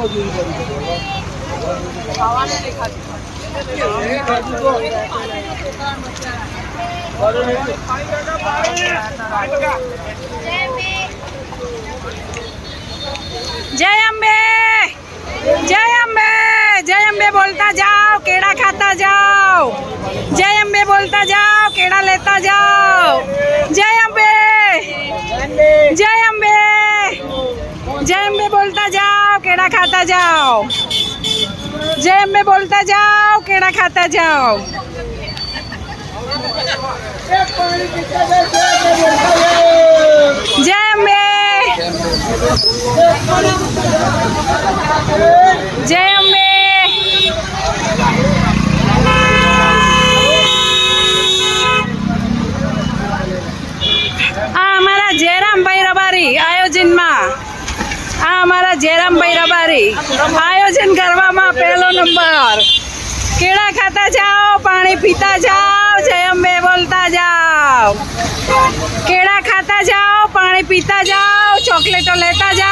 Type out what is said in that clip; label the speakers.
Speaker 1: जय अम्बे, जय अम्बे, जय अम्बे बोलता जाओ, केड़ा खाता जाओ। जय अम्बे बोलता जाओ, केड़ा लेता जाओ। जय अम्बे, जय अम्बे, जय अम्बे बोलता जाओ, केड़ा खाता जाओ। जय अम्बे बोलता जाओ, केड़ा खाता जाओ। जय अम्बे, जय अम्बे। आ हमारा जयराम भाई रबारी आयोजन में आ हमारा जयराम भाई रबारी आयोजन करवामां पहलो नंबर। केड़ा खाता जाओ, पानी पीता जाओ, जय अम्बे बोलता जाओ। केड़ा खाता जाओ, पानी पीता जाओ, चॉकलेटो लेता जाओ।